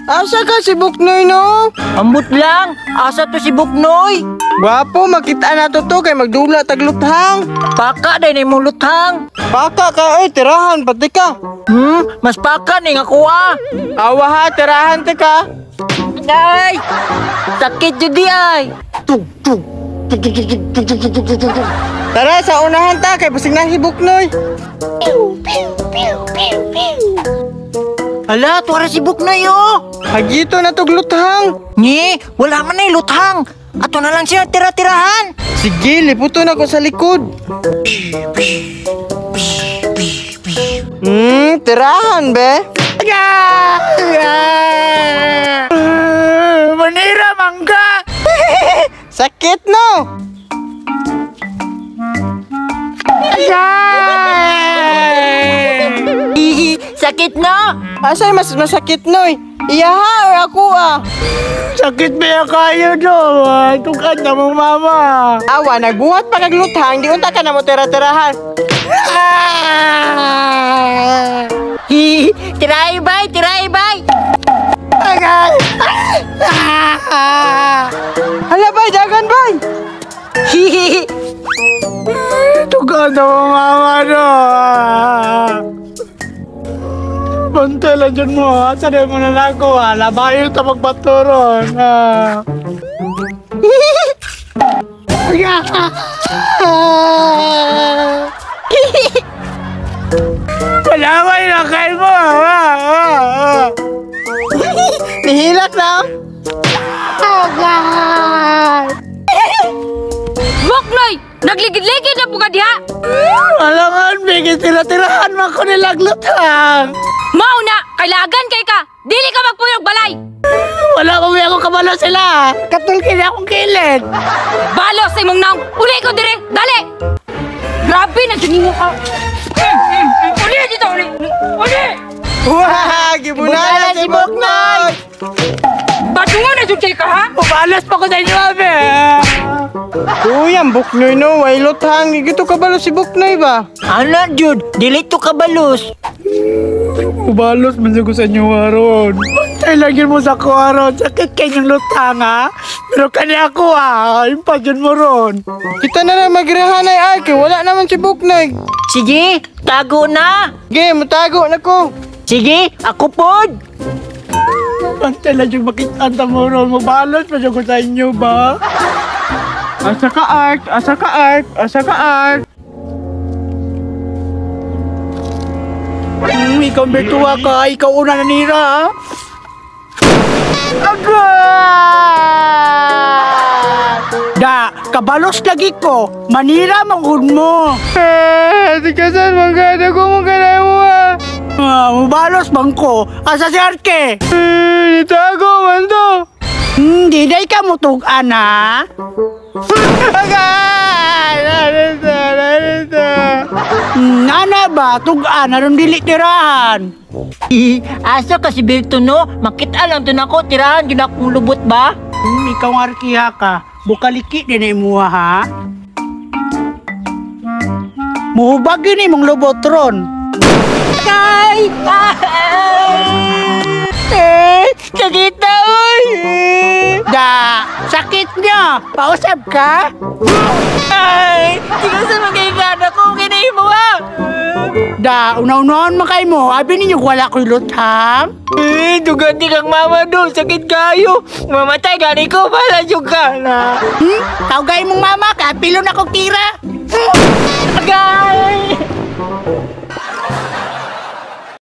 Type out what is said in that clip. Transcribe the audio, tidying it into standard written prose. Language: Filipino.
Asa ka si Buknoy no? Ambot lang, asa to si Buknoy? Gwapo, makita na to kay magdula tagluthang. Paka day ni mong luthang. Paka ka tirahan pati ka. Mas paka ni nga kuha. Awa ha, tirahan ti ka. Ay! Sakit judi ay! Tara, sa unahan ta, kay basig na si Buknoy. Hala, tuwara si Buknoy oh! Hagito na tog luthang. Ni, wala man na luthang. Ato na lang siya tira-tirahan. Sige, liputon ako sa likod. Tirahan be. Manira mangga! Sakit no? Sakit no? Asay mas masakit noy? Iyaha or ako Sakit ba kayo do? Tukan na mong mama. Awa, nagbuhat pa kag luthang, di unta ka na mo tira-tirahan. Tiray bay! Hala bay, dagan bay. Tukan na mong mama do. Bantay lang dyan mo, sanay mo na lang ako labayin ka magpaturon Palaway na kayo mo Nihilak na. Buknoy! Nagligid-ligid na po ka diha! Alangan, bigit tira-tirahan mo ko nilaglutang. Mauna! Kailagan kay ka! Dili ka magpuyog balay! Wala ko ako kabalo sila. Katulkin akong kilid. Balos sa imong naong! Uli ko dire! Dali! Grabe na giningo ka! Uli dito! Uli! Wah, gibunala si Buknoy. Badungan na dyan ka ha? Mabalas pa ko sa inyo, abe. Uy, ang Buknoy no, way luthang. Gito kabalo si Buknoy ba? Ano, Jude? Dili to kabalos. Ubalos man ko sa inyo, Aron. Bantay lang yun mo sa ko, Aron. Sakit kayo yung lutang, ha? Pero kanya ako, ha? Impadyan mo ron. Kita na lang magrehanay ay, kay wala naman si Buknoy. Sige, tago na. Sige, matago na ko. Sige, ako pod. Bantay lang yung makita mo ron. Mabalos man ko sa inyo, ba? Asa ka art, asa ka art, asa ka art. Ikaw bertuwa ka. Ikaw una nanira, ha? Da, kabalos lagi ko. Manira manghud mo. Di ka saan, magkada ko mong kanay mo Mabalos bang ko. Asa si Arke? Itago man to. Di day ka mutugan, ha? Nana ba? Tugan, naroon dili tirahan. Asa ka si Berto, no? Makita lang to na ko, tirahan yun akong lubot ba? Ikaw nga Arkiha ka. Bukaliki din ay muha, ha? Muhubag yun mong lubot ron. Ay! Sakit na, uy! Da! Sakit niya! Pausap ka? Ay! Tingnan sa magkaigan ako, kinay mo, ha? Da! Unaw-unawan makay mo. Abi ninyo wala ko'y luthang? Duganti kang mama doon, sakit kayo. Mamatay gani ko, pala juga na. Tawagay mong mama ka, pilon akong tira. Agay!